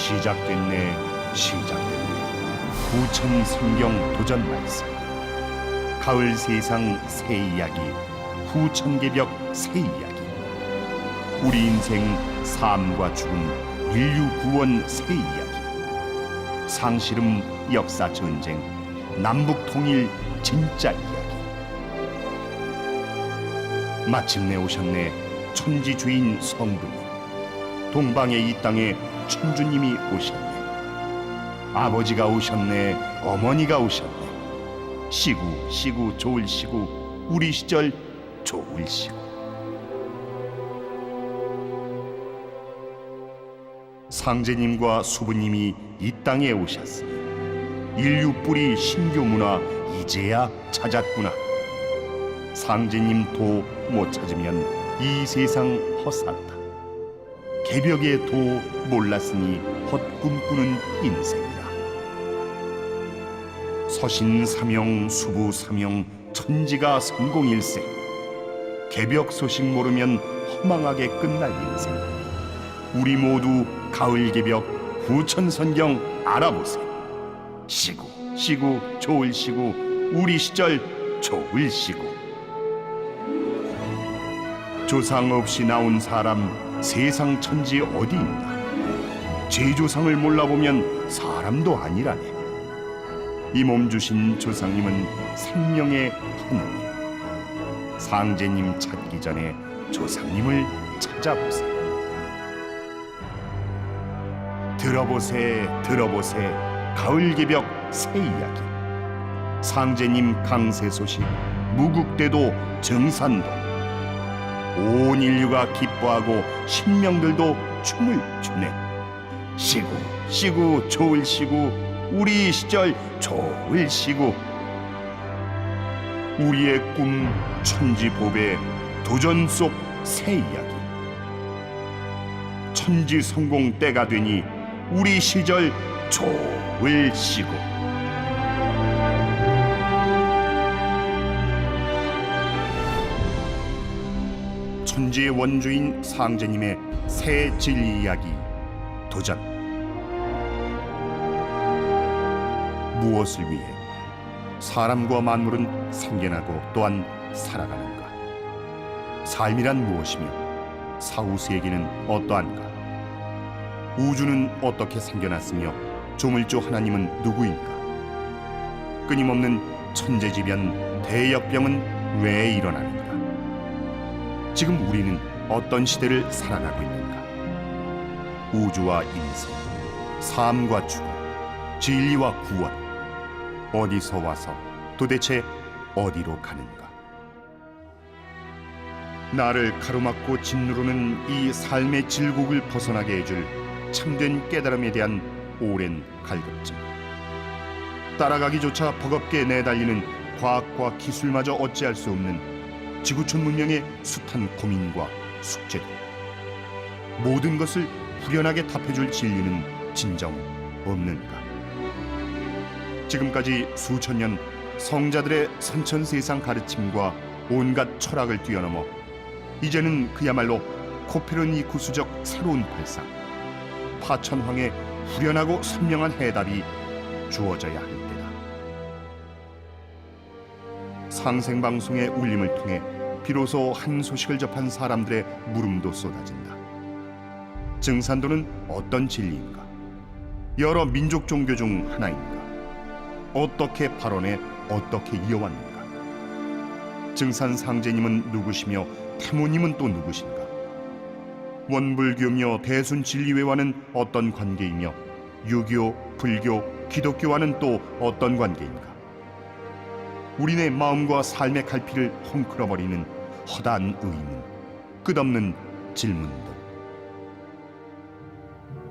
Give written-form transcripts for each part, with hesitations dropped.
시작됐네. 부천 성경 도전 말씀. 가을 세상 새 이야기, 후천개벽 새 이야기. 우리 인생 삶과 죽음, 인류 구원 새 이야기. 상실음 역사 전쟁, 남북 통일 진짜 이야기. 마침내 오셨네, 천지 주인 성부님. 동방의 이 땅에 천주님이 오셨네. 아버지가 오셨네, 어머니가 오셨네. 시구 좋을 시구, 우리 시절 좋을 시구. 상제님과 수부님이 이 땅에 오셨으니 인류 뿌리 신교 문화 이제야 찾았구나. 상제님 도 못 찾으면 이 세상 헛살다. 개벽의 도 몰랐으니 헛꿈꾸는 인생이라. 서신 사명 수부 사명 천지가 성공일세. 개벽 소식 모르면 허망하게 끝날 인생. 우리 모두 가을 개벽 후천 선경 알아보세요. 시구 좋을 시구, 우리 시절 좋을 시구. 조상 없이 나온 사람 세상 천지 어디 있나. 제조상을 몰라보면 사람도 아니라네. 이 몸 주신 조상님은 생명의 하나님. 상제님 찾기 전에 조상님을 찾아보세요. 들어보세 가을 개벽 새 이야기. 상제님 강세 소식, 무국대도 정산도. 온 인류가 기뻐하고 신명들도 춤을 추네. 시구 좋을 시구, 우리 시절 좋을 시구. 우리의 꿈 천지보배, 도전 속 새 이야기. 천지 성공 때가 되니 우리 시절 좋을 시구. 천지의 원주인 상제님의 새 진리 이야기 도전. 무엇을 위해 사람과 만물은 생겨나고 또한 살아가는가? 삶이란 무엇이며 사후세계는 어떠한가? 우주는 어떻게 생겨났으며 조물주 하나님은 누구인가? 끊임없는 천재지변 대역병은 왜 일어나는가? 지금 우리는 어떤 시대를 살아가고 있는가? 우주와 인생, 삶과 죽음, 진리와 구원, 어디서 와서 도대체 어디로 가는가? 나를 가로막고 짓누르는 이 삶의 질곡을 벗어나게 해줄 참된 깨달음에 대한 오랜 갈급증. 따라가기조차 버겁게 내달리는 과학과 기술마저 어찌할 수 없는 지구촌 문명의 숱한 고민과 숙제들. 모든 것을 후련하게 답해줄 진리는 진정 없는가? 지금까지 수천 년 성자들의 선천세상 가르침과 온갖 철학을 뛰어넘어 이제는 그야말로 코페르니쿠스적 새로운 발상, 파천황의 후련하고 선명한 해답이 주어져야 할 때다. 상생방송의 울림을 통해 비로소 한 소식을 접한 사람들의 물음도 쏟아진다. 증산도는 어떤 진리인가? 여러 민족 종교 중 하나인가? 어떻게 발언해 어떻게 이어왔는가? 증산 상제님은 누구시며 태모님은 또 누구신가? 원불교며 대순 진리회와는 어떤 관계이며 유교, 불교, 기독교와는 또 어떤 관계인가? 우리네 마음과 삶의 갈피를 헝클어버리는 허다한 의문, 끝없는 질문들.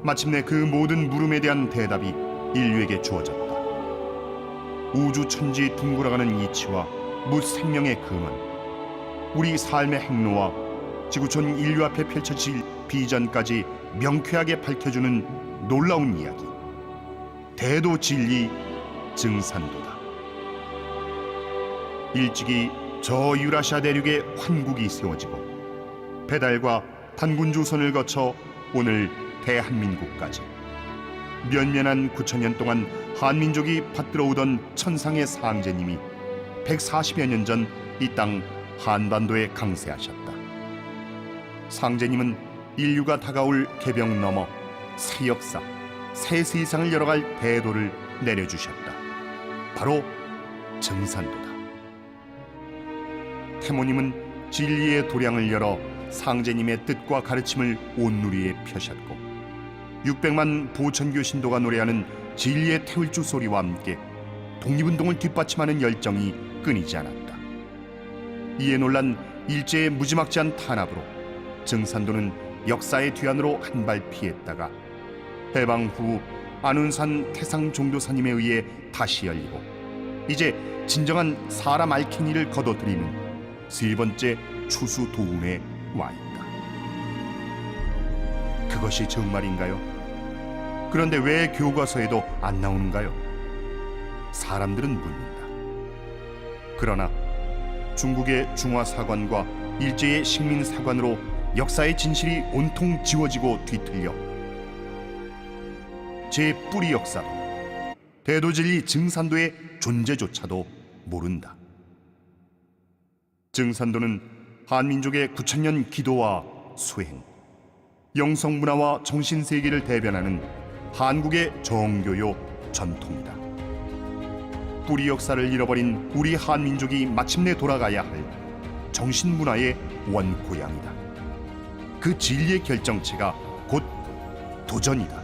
마침내 그 모든 물음에 대한 대답이 인류에게 주어졌다. 우주 천지 둥글어가는 이치와 무생명의 근원, 우리 삶의 행로와 지구촌 인류 앞에 펼쳐질 비전까지 명쾌하게 밝혀주는 놀라운 이야기. 대도 진리 증산도다. 일찍이 저 유라시아 대륙에 환국이 세워지고 배달과 단군 조선을 거쳐 오늘 대한민국까지 면면한 9천년 동안 한민족이 받들어오던 천상의 상제님이 140여 년 전 이 땅 한반도에 강세하셨다. 상제님은 인류가 다가올 개병 넘어 새 역사, 새 세상을 열어갈 대도를 내려주셨다. 바로 증산도다. 태모님은 진리의 도량을 열어 상제님의 뜻과 가르침을 온누리에 펴셨고 600만 보천교 신도가 노래하는 진리의 태울주 소리와 함께 독립운동을 뒷받침하는 열정이 끊이지 않았다. 이에 놀란 일제의 무지막지한 탄압으로 증산도는 역사의 뒤안으로 한 발 피했다가 해방 후 안운산 태상종도사님에 의해 다시 열리고 이제 진정한 사람 알케니를 거둬들이는 세 번째 추수 도운에 와 있다. 그것이 정말인가요? 그런데 왜 교과서에도 안 나오는가요? 사람들은 묻는다. 그러나 중국의 중화사관과 일제의 식민사관으로 역사의 진실이 온통 지워지고 뒤틀려 제 뿌리 역사도 대도진리 증산도의 존재조차도 모른다. 증산도는 한민족의 9천년 기도와 수행, 영성문화와 정신세계를 대변하는 한국의 정교요 전통이다. 뿌리 역사를 잃어버린 우리 한민족이 마침내 돌아가야 할 정신문화의 원고향이다. 그 진리의 결정체가 곧 도전이다.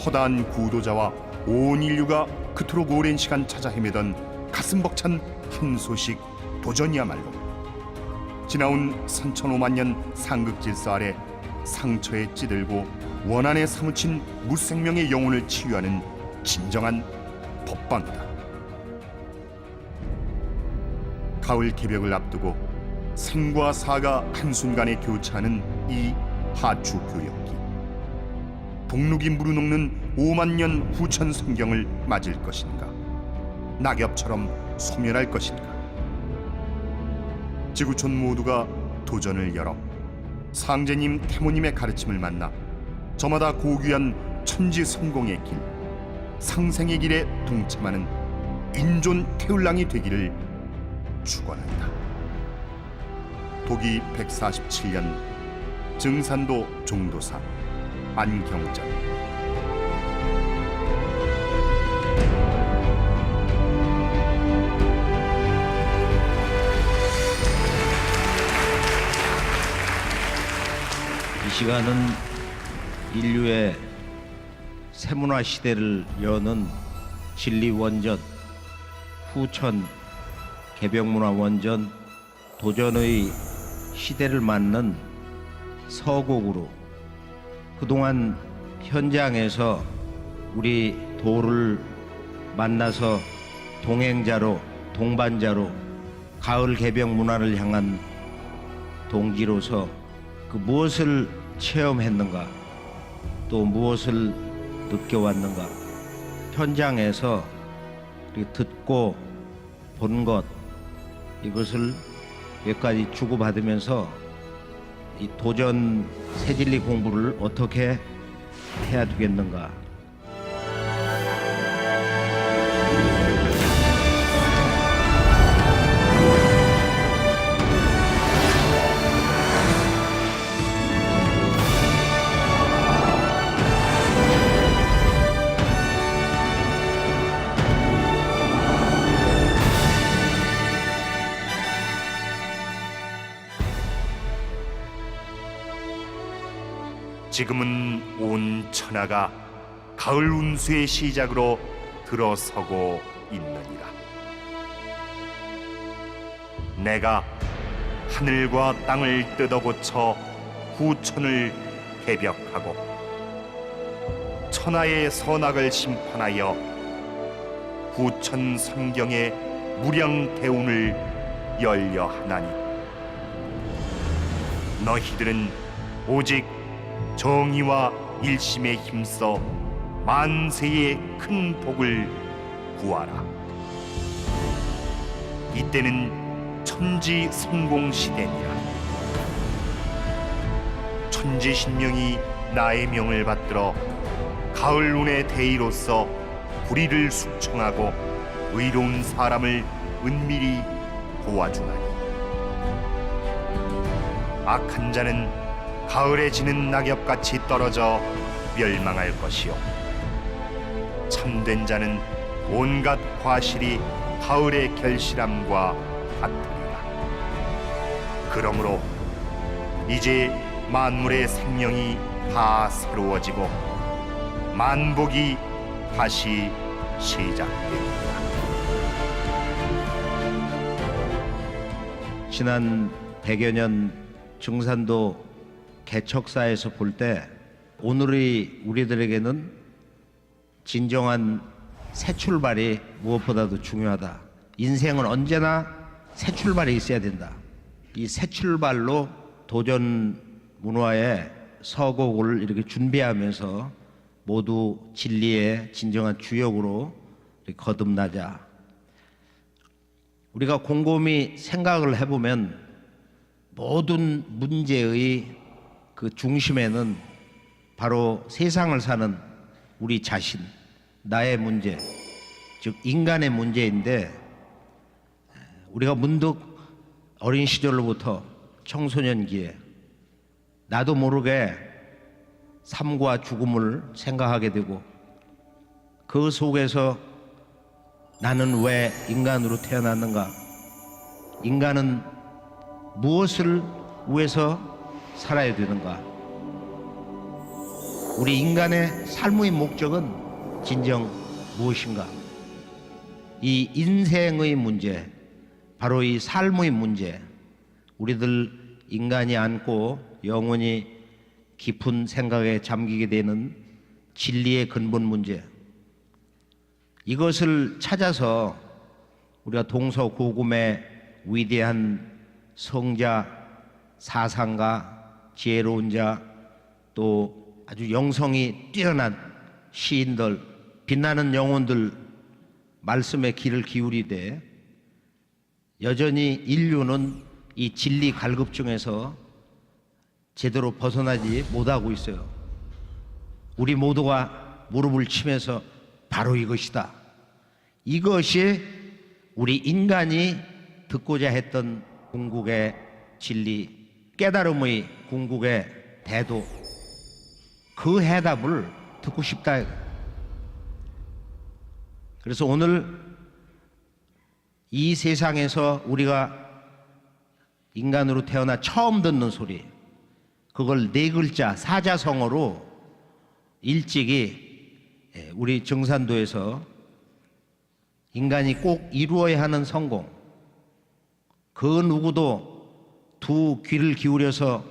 허다한 구도자와 온 인류가 그토록 오랜 시간 찾아 헤매던 가슴 벅찬 한 소식 도전이야말로 지나온 3,500만 년 상극질서 아래 상처에 찌들고 원한에 사무친 무생명의 영혼을 치유하는 진정한 법방이다. 가을 개벽을 앞두고 생과 사가 한순간에 교차하는 이 하추 교역기, 북녘이 무르녹는 5만 년 후천 성경을 맞을 것인가, 낙엽처럼 소멸할 것인가. 지구촌 모두가 도전을 열어 상제님, 태모님의 가르침을 만나 저마다 고귀한 천지 성공의 길, 상생의 길에 동참하는 인존 태울랑이 되기를 축원한다. 도기 147년 증산도 종도사 안경전. 이 시간은 인류의 새문화 시대를 여는 진리 원전, 후천 개병문화 원전, 도전의 시대를 맞는 서곡으로 그동안 현장에서 우리 도를 만나서 동행자로, 동반자로 가을 개병 문화를 향한 동지로서 그 무엇을 체험했는가, 또 무엇을 느껴왔는가, 현장에서 듣고 본 것, 이것을 몇 가지 주고받으면서 이 도전 새진리 공부를 어떻게 해야 되겠는가. 지금은 온 천하가 가을 운수의 시작으로 들어서고 있느니라. 내가 하늘과 땅을 뜯어고쳐 후천을 개벽하고 천하의 선악을 심판하여 후천 성경의 무량 대운을 열려 하나니 너희들은 오직 정의와 일심에 힘써 만세의 큰 복을 구하라. 이때는 천지 성공 시대니라. 천지신명이 나의 명을 받들어 가을 운의 대의로서 불의를 숙청하고 의로운 사람을 은밀히 도와주나니 악한 자는 가을에 지는 낙엽같이 떨어져 멸망할 것이요 참된 자는 온갖 과실이 가을의 결실함과 같으리라. 그러므로 이제 만물의 생명이 다 새로워지고 만복이 다시 시작됩니다. 지난 100여 년 증산도 개척사에서 볼 때 오늘의 우리들에게는 진정한 새 출발이 무엇보다도 중요하다. 인생은 언제나 새 출발이 있어야 된다. 이 새 출발로 도전 문화의 서곡을 이렇게 준비하면서 모두 진리의 진정한 주역으로 거듭나자. 우리가 곰곰이 생각을 해보면 모든 문제의 그 중심에는 바로 세상을 사는 우리 자신, 나의 문제, 즉 인간의 문제인데, 우리가 문득 어린 시절로부터 청소년기에 나도 모르게 삶과 죽음을 생각하게 되고, 그 속에서 나는 왜 인간으로 태어났는가? 인간은 무엇을 위해서 살아야 되는가? 우리 인간의 삶의 목적은 진정 무엇인가? 이 인생의 문제, 바로 이 삶의 문제, 우리들 인간이 안고 영원히 깊은 생각에 잠기게 되는 진리의 근본 문제, 이것을 찾아서 우리가 동서고금의 위대한 성자, 사상가, 지혜로운 자, 또 아주 영성이 뛰어난 시인들, 빛나는 영혼들 말씀에 귀를 기울이되, 여전히 인류는 이 진리 갈급증에서 제대로 벗어나지 못하고 있어요. 우리 모두가 무릎을 치면서 바로 이것이다, 이것이 우리 인간이 듣고자 했던 궁극의 진리, 깨달음의 궁극의 대도, 그 해답을 듣고 싶다. 그래서 오늘 이 세상에서 우리가 인간으로 태어나 처음 듣는 소리, 그걸 네 글자 사자성어로 일찍이 우리 증산도에서 인간이 꼭 이루어야 하는 성공, 그 누구도 두 귀를 기울여서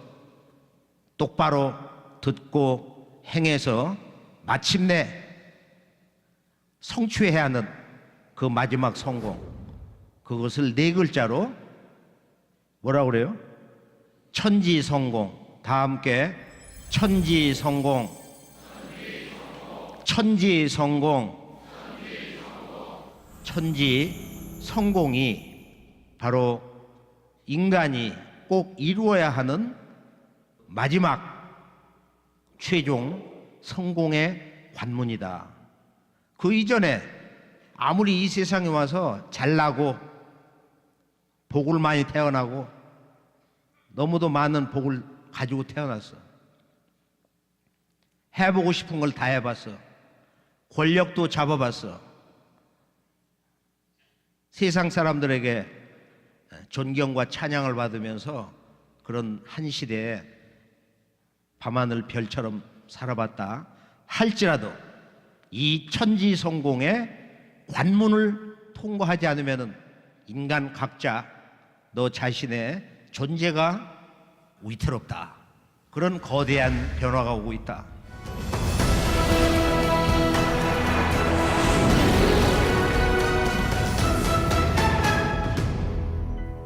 똑바로 듣고 행해서 마침내 성취해야 하는 그 마지막 성공, 그것을 네 글자로 뭐라고 그래요? 천지성공. 다 함께 천지성공. 천지성공. 천지성공이 바로 인간이 꼭 이루어야 하는 마지막 최종 성공의 관문이다. 그 이전에 아무리 이 세상에 와서 잘나고 복을 많이 태어나고 너무도 많은 복을 가지고 태어났어. 해보고 싶은 걸 다 해봤어. 권력도 잡아봤어. 세상 사람들에게 존경과 찬양을 받으면서 그런 한 시대에 밤하늘 별처럼 살아봤다 할지라도 이 천지성공의 관문을 통과하지 않으면 인간 각자 너 자신의 존재가 위태롭다. 그런 거대한 변화가 오고 있다.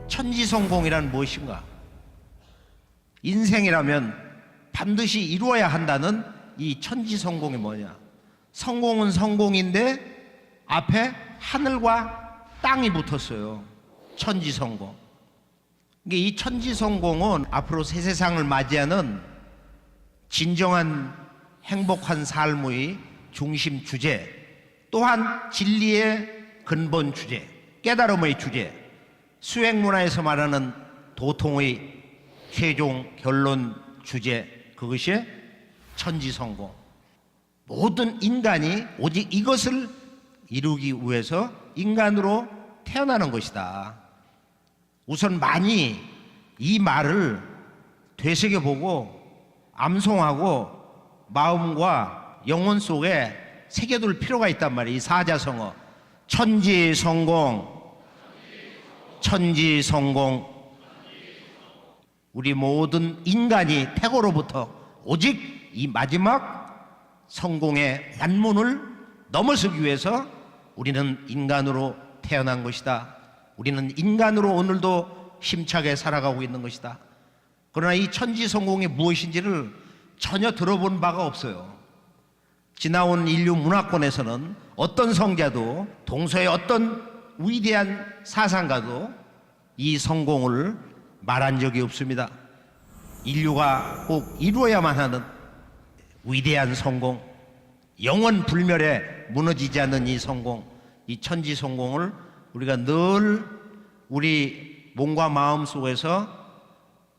천지성공이란 무엇인가? 인생이라면 반드시 이루어야 한다는 이 천지성공이 뭐냐? 성공은 성공인데 앞에 하늘과 땅이 붙었어요. 천지성공. 이 천지성공은 앞으로 새 세상을 맞이하는 진정한 행복한 삶의 중심 주제, 또한 진리의 근본 주제, 깨달음의 주제, 수행문화에서 말하는 도통의 최종 결론 주제, 그것이 천지성공. 모든 인간이 오직 이것을 이루기 위해서 인간으로 태어나는 것이다. 우선 많이 이 말을 되새겨보고 암송하고 마음과 영혼 속에 새겨둘 필요가 있단 말이에요. 이 사자성어, 천지성공, 천지성공. 우리 모든 인간이 태고로부터 오직 이 마지막 성공의 관문을 넘어서기 위해서 우리는 인간으로 태어난 것이다. 우리는 인간으로 오늘도 힘차게 살아가고 있는 것이다. 그러나 이 천지성공이 무엇인지를 전혀 들어본 바가 없어요. 지나온 인류 문화권에서는 어떤 성자도, 동서의 어떤 위대한 사상가도 이 성공을 말한 적이 없습니다. 인류가 꼭 이루어야만 하는 위대한 성공, 영원 불멸에 무너지지 않는 이 성공, 이 천지 성공을 우리가 늘 우리 몸과 마음 속에서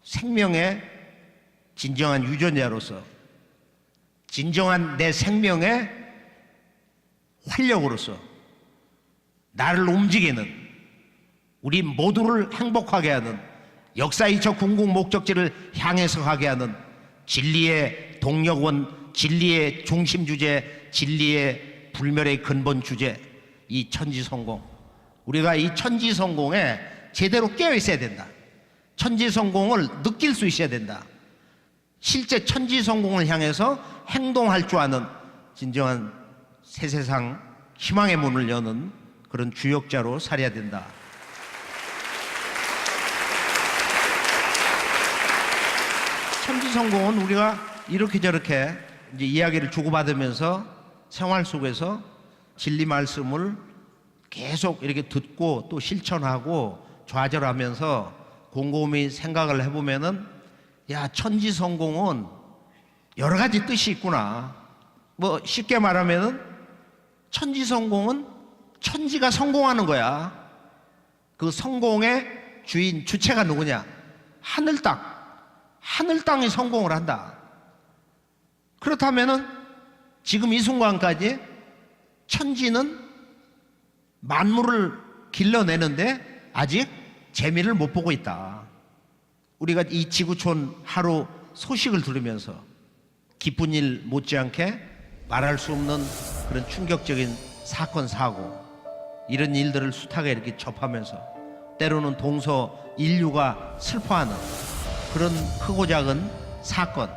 생명의 진정한 유전자로서, 진정한 내 생명의 활력으로서 나를 움직이는, 우리 모두를 행복하게 하는, 역사의 저 궁극 목적지를 향해서 가게 하는 진리의 동력원, 진리의 중심 주제, 진리의 불멸의 근본 주제, 이 천지성공. 우리가 이 천지성공에 제대로 깨어 있어야 된다. 천지성공을 느낄 수 있어야 된다. 실제 천지성공을 향해서 행동할 줄 아는 진정한 새 세상 희망의 문을 여는 그런 주역자로 살아야 된다. 천지성공은 우리가 이렇게 저렇게 이제 이야기를 주고받으면서 생활 속에서 진리 말씀을 계속 이렇게 듣고 또 실천하고 좌절하면서 곰곰이 생각을 해보면은, 야, 천지성공은 여러 가지 뜻이 있구나. 뭐 쉽게 말하면은 천지성공은 천지가 성공하는 거야. 그 성공의 주인, 주체가 누구냐? 하늘 땅. 하늘 땅이 성공을 한다. 그렇다면은 지금 이 순간까지 천지는 만물을 길러내는데 아직 재미를 못 보고 있다. 우리가 이 지구촌 하루 소식을 들으면서 기쁜 일 못지않게 말할 수 없는 그런 충격적인 사건, 사고, 이런 일들을 숱하게 이렇게 접하면서 때로는 동서 인류가 슬퍼하는 그런 크고 작은 사건,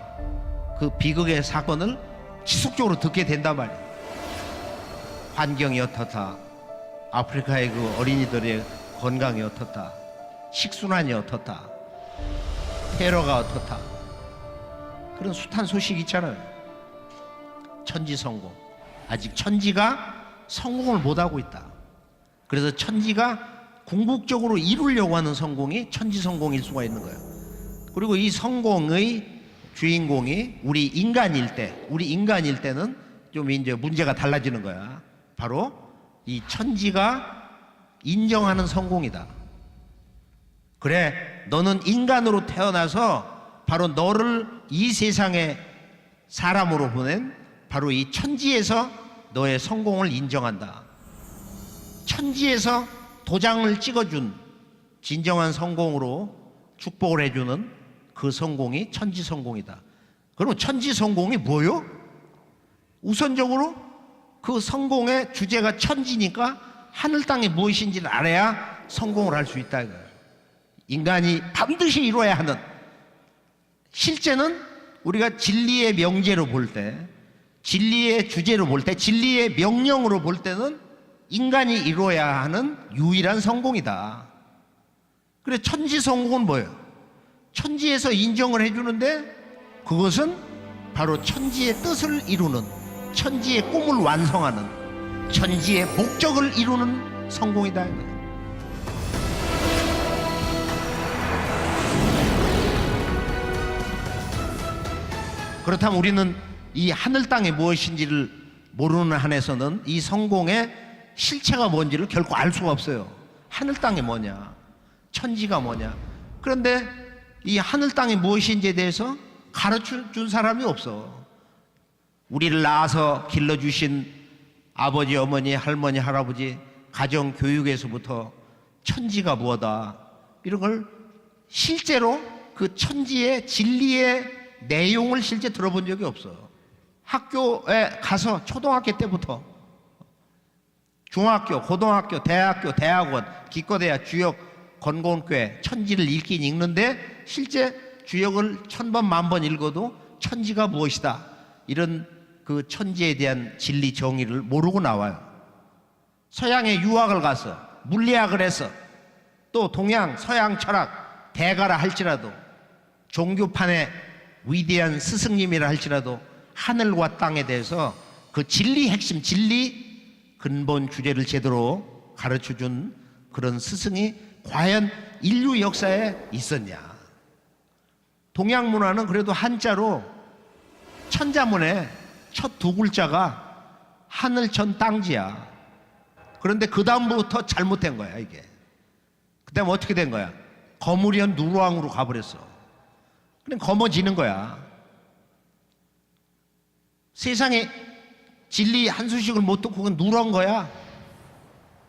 그 비극의 사건을 지속적으로 듣게 된단 말이에요. 환경이 어떻다, 아프리카의 그 어린이들의 건강이 어떻다, 식순환이 어떻다, 테러가 어떻다, 그런 숱한 소식이 있잖아요. 천지성공. 아직 천지가 성공을 못하고 있다. 그래서 천지가 궁극적으로 이루려고 하는 성공이 천지성공일 수가 있는 거예요. 그리고 이 성공의 주인공이 우리 인간일 때는 좀 이제 문제가 달라지는 거야. 바로 이 천지가 인정하는 성공이다. 그래, 너는 인간으로 태어나서 바로 너를 이 세상에 사람으로 보낸 바로 이 천지에서 너의 성공을 인정한다. 천지에서 도장을 찍어준 진정한 성공으로 축복을 해주는 그 성공이 천지성공이다. 그럼 천지성공이 뭐요? 우선적으로 그 성공의 주제가 천지니까 하늘 땅이 무엇인지를 알아야 성공을 할 수 있다 이거예요. 인간이 반드시 이루어야 하는, 실제는 우리가 진리의 명제로 볼 때, 진리의 주제로 볼 때, 진리의 명령으로 볼 때는 인간이 이루어야 하는 유일한 성공이다. 그래, 천지성공은 뭐예요? 천지에서 인정을 해주는데 그것은 바로 천지의 뜻을 이루는, 천지의 꿈을 완성하는, 천지의 목적을 이루는 성공이다. 그렇다면 우리는 이 하늘 땅이 무엇인지를 모르는 한에서는 이 성공의 실체가 뭔지를 결코 알 수가 없어요. 하늘 땅이 뭐냐, 천지가 뭐냐. 그런데 이 하늘 땅이 무엇인지에 대해서 가르쳐 준 사람이 없어. 우리를 낳아서 길러주신 아버지, 어머니, 할머니, 할아버지, 가정 교육에서부터 천지가 뭐다, 이런 걸 실제로 그 천지의 진리의 내용을 실제 들어본 적이 없어. 학교에 가서 초등학교 때부터 중학교, 고등학교, 대학교, 대학원, 기껏해야 주역, 건곤교회 천지를 읽긴 읽는데 실제 주역을 1000번, 10,000번 읽어도 천지가 무엇이다, 이런 그 천지에 대한 진리 정의를 모르고 나와요. 서양에 유학을 가서 물리학을 해서 또 동양, 서양 철학 대가라 할지라도 종교판의 위대한 스승님이라 할지라도 하늘과 땅에 대해서 그 진리 핵심, 진리 근본 주제를 제대로 가르쳐준 그런 스승이 과연 인류 역사에 있었냐. 동양 문화는 그래도 한자로 천자문에 첫 두 글자가 하늘천 땅지야. 그런데 그 다음부터 잘못된 거야 이게. 그 다음 어떻게 된 거야? 거무리한 누르왕으로 가버렸어. 그냥 거머지는 거야. 세상에 진리 한 수씩을 못 듣고 그건 누런 거야.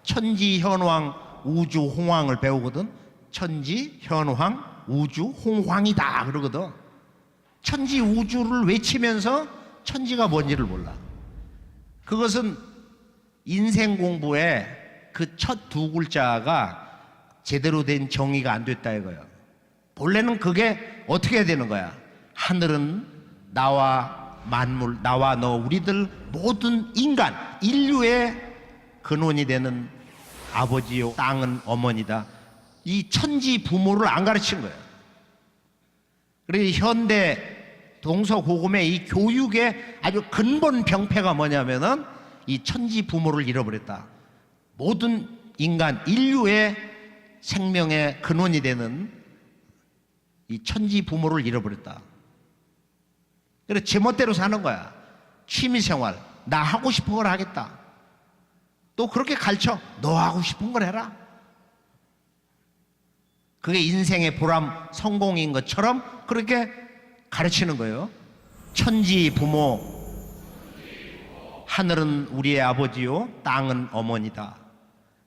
천지, 현황, 우주, 홍황을 배우거든. 천지, 현황, 우주, 홍황이다 그러거든. 천지, 우주를 외치면서 천지가 뭔지를 몰라. 그것은 인생 공부에 그 첫 두 글자가 제대로 된 정의가 안 됐다 이거야. 본래는 그게 어떻게 해야 되는 거야? 하늘은 나와 만물, 나와 너, 우리들 모든 인간, 인류의 근원이 되는 아버지요, 땅은 어머니다. 이 천지 부모를 안 가르친 거예요. 그래서 현대 동서고금의 이 교육의 아주 근본 병폐가 뭐냐면은 이 천지 부모를 잃어버렸다. 모든 인간, 인류의 생명의 근원이 되는 이 천지 부모를 잃어버렸다. 그래서 제멋대로 사는 거야. 취미생활, 나 하고 싶은 걸 하겠다. 또 그렇게 가르쳐. 너 하고 싶은 걸 해라. 그게 인생의 보람, 성공인 것처럼 그렇게 가르치는 거예요. 천지 부모, 하늘은 우리의 아버지요, 땅은 어머니다.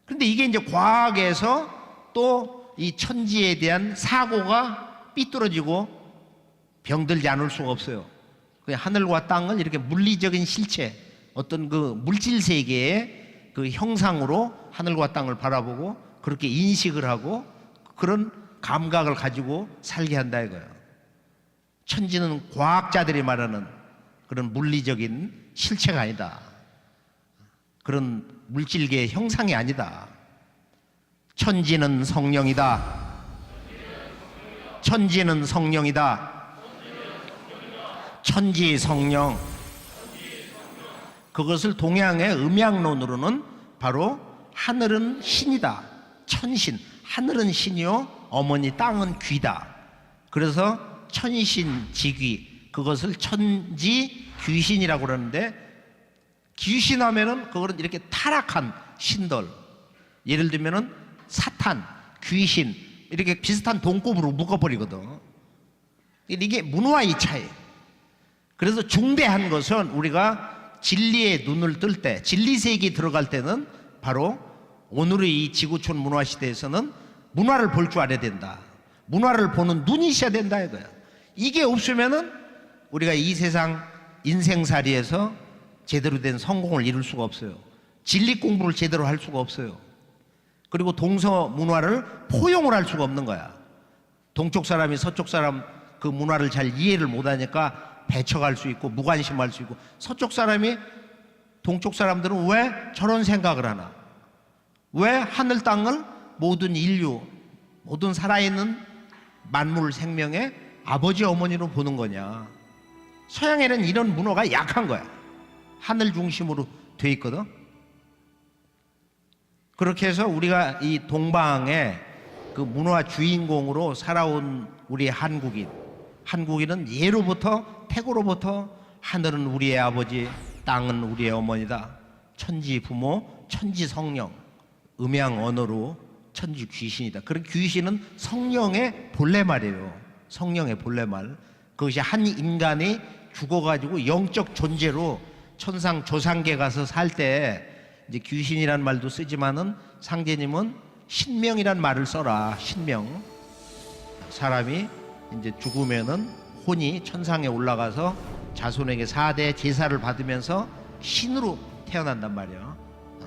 그런데 이게 이제 과학에서 또 이 천지에 대한 사고가 삐뚤어지고 병들지 않을 수가 없어요. 하늘과 땅을 이렇게 물리적인 실체, 어떤 그 물질 세계의 그 형상으로 하늘과 땅을 바라보고 그렇게 인식을 하고 그런 감각을 가지고 살게 한다 이거예요. 천지는 과학자들이 말하는 그런 물리적인 실체가 아니다. 그런 물질계의 형상이 아니다. 천지는 성령이다. 천지는 성령이다. 천지 성령. 그것을 동양의 음양론으로는 바로 하늘은 신이다. 천신. 하늘은 신이요, 어머니 땅은 귀다. 그래서 천신지귀, 그것을 천지 귀신이라고 그러는데, 귀신 하면은 그거는 이렇게 타락한 신들, 예를 들면은 사탄, 귀신 이렇게 비슷한 동급으로 묶어버리거든. 이게 문화의 차이. 그래서 중대한 것은 우리가 진리의 눈을 뜰 때, 진리 세계에 들어갈 때는 바로 오늘의 이 지구촌 문화 시대에서는 문화를 볼 줄 알아야 된다. 문화를 보는 눈이 있어야 된다 이거야. 이게 없으면은 우리가 이 세상 인생살이에서 제대로 된 성공을 이룰 수가 없어요. 진리 공부를 제대로 할 수가 없어요. 그리고 동서 문화를 포용을 할 수가 없는 거야. 동쪽 사람이 서쪽 사람 그 문화를 잘 이해를 못하니까 배척할 수 있고 무관심할 수 있고, 서쪽 사람이 동쪽 사람들은 왜 저런 생각을 하나? 왜 하늘 땅을 모든 인류, 모든 살아있는 만물 생명의 아버지 어머니로 보는 거냐? 서양에는 이런 문화가 약한 거야. 하늘 중심으로 돼 있거든. 그렇게 해서 우리가 이 동방의 그 문화 주인공으로 살아온 우리 한국인, 한국인은 예로부터 태고로부터 하늘은 우리의 아버지, 땅은 우리의 어머니다. 천지 부모, 천지 성령, 음양 언어로 천지 귀신이다. 그런 귀신은 성령의 본래말이에요. 성령의 본래말. 그것이 한 인간이 죽어가지고 영적 존재로 천상 조상계 가서 살 때 이제 귀신이란 말도 쓰지만은 상제님은 신명이란 말을 써라. 신명. 사람이 이제 죽으면은 혼이 천상에 올라가서 자손에게 4대 제사를 받으면서 신으로 태어난단 말이야.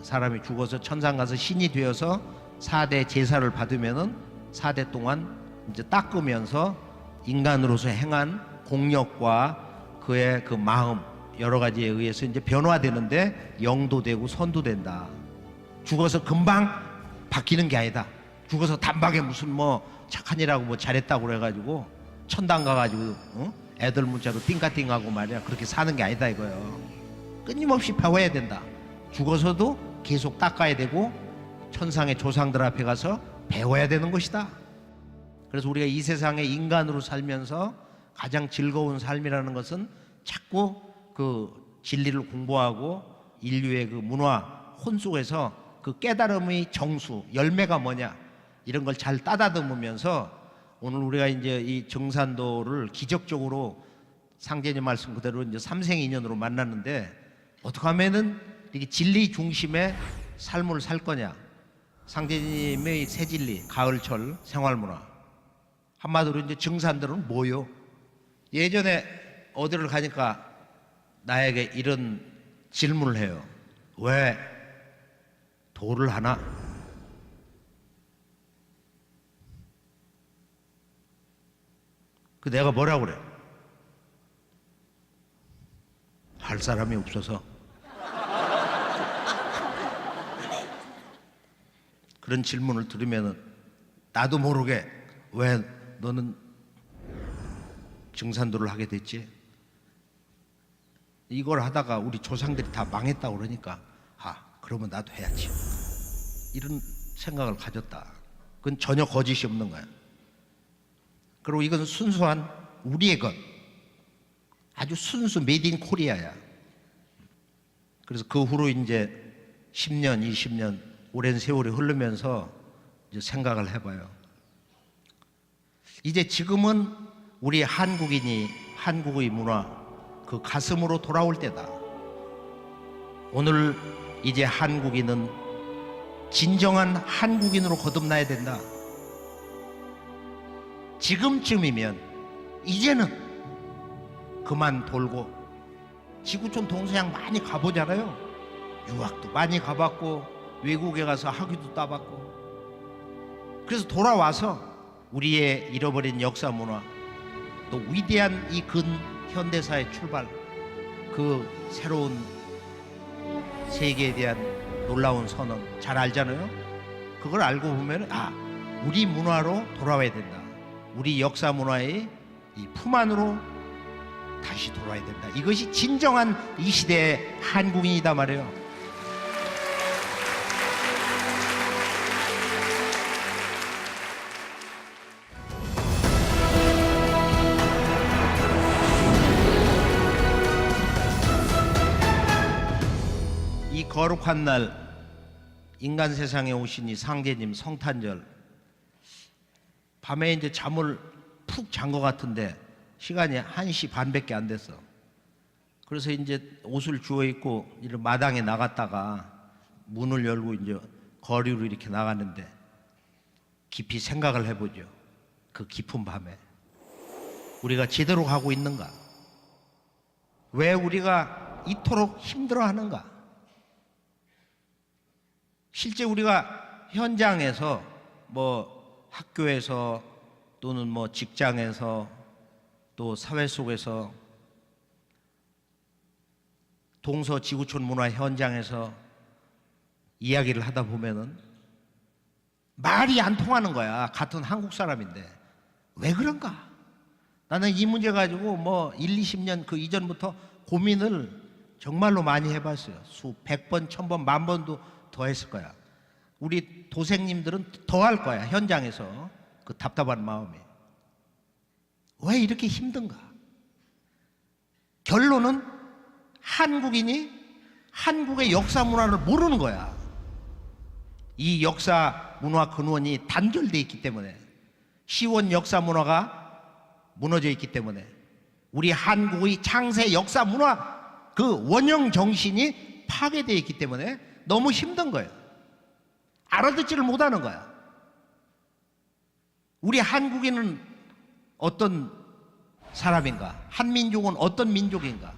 사람이 죽어서 천상 가서 신이 되어서 4대 제사를 받으면은 4대 동안 이제 닦으면서 인간으로서 행한 공력과 그의 그 마음 여러 가지에 의해서 이제 변화되는데 영도 되고 선도 된다. 죽어서 금방 바뀌는 게 아니다. 죽어서 단박에 무슨 뭐 착한 일하고 뭐 잘했다고 그래가지고 천당 가가지고 애들 문자로 띵까띵하고 말이야. 그렇게 사는 게 아니다 이거예요. 끊임없이 배워야 된다. 죽어서도 계속 닦아야 되고 천상의 조상들 앞에 가서 배워야 되는 것이다. 그래서 우리가 이 세상에 인간으로 살면서 가장 즐거운 삶이라는 것은 자꾸 그 진리를 공부하고 인류의 그 문화 혼 속에서 그 깨달음의 정수, 열매가 뭐냐 이런 걸 잘 따다듬으면서 오늘 우리가 이제 이 정산도를 기적적으로 상제님 말씀 그대로 이제 삼생인연으로 만났는데 어떻게 하면은 이렇게 진리 중심의 삶을 살 거냐. 상제님의 새진리, 가을철, 생활문화. 한마디로 이제 정산도는 뭐요? 예전에 어디를 가니까 나에게 이런 질문을 해요. 왜 도를 하나? 그 내가 뭐라고 그래? 할 사람이 없어서. 그런 질문을 들으면은 나도 모르게 왜 너는 정산도를 하게 됐지? 이걸 하다가 우리 조상들이 다 망했다고 그러니까 그러면 나도 해야지. 이런 생각을 가졌다. 그건 전혀 거짓이 없는 거야. 그리고 이건 순수한 우리의 것. 아주 순수 메이드 인 코리아야. 그래서 그 후로 이제 10년, 20년 오랜 세월이 흐르면서 이제 생각을 해봐요. 이제 지금은 우리 한국인이 한국의 문화 그 가슴으로 돌아올 때다. 오늘 이제 한국인은 진정한 한국인으로 거듭나야 된다. 지금쯤이면 이제는 그만 돌고 지구촌 동서양 많이 가보잖아요. 유학도 많이 가봤고 외국에 가서 학위도 따봤고 그래서 돌아와서 우리의 잃어버린 역사 문화 또 위대한 이 근현대사의 출발 그 새로운 세계에 대한 놀라운 선언 잘 알잖아요. 그걸 알고 보면 우리 문화로 돌아와야 된다. 우리 역사 문화의 이 품 안으로 다시 돌아와야 된다. 이것이 진정한 이 시대의 한국인이다 말이에요. 이 거룩한 날 인간 세상에 오신 이 상제님 성탄절 밤에 이제 잠을 푹 잔 것 같은데 시간이 1시 반밖에 안 됐어. 그래서 이제 옷을 주워 입고 이런 마당에 나갔다가 문을 열고 이제 거리로 이렇게 나갔는데 깊이 생각을 해보죠. 그 깊은 밤에 우리가 제대로 가고 있는가? 왜 우리가 이토록 힘들어하는가? 실제 우리가 현장에서 뭐 학교에서 또는 뭐 직장에서 또 사회 속에서 동서 지구촌 문화 현장에서 이야기를 하다 보면은 말이 안 통하는 거야. 같은 한국 사람인데 왜 그런가? 나는 이 문제 가지고 뭐 1, 20년 그 이전부터 고민을 정말로 많이 해봤어요. 수백 번, 1000번, 10,000번도 더 했을 거야. 우리 도생님들은 더 할 거야. 현장에서 그 답답한 마음에 왜 이렇게 힘든가? 결론은 한국인이 한국의 역사 문화를 모르는 거야. 이 역사 문화 근원이 단절되어 있기 때문에, 시원 역사 문화가 무너져 있기 때문에, 우리 한국의 창세 역사 문화 그 원형 정신이 파괴되어 있기 때문에 너무 힘든 거예요. 알아듣지를 못하는 거야. 우리 한국인은 어떤 사람인가? 한민족은 어떤 민족인가?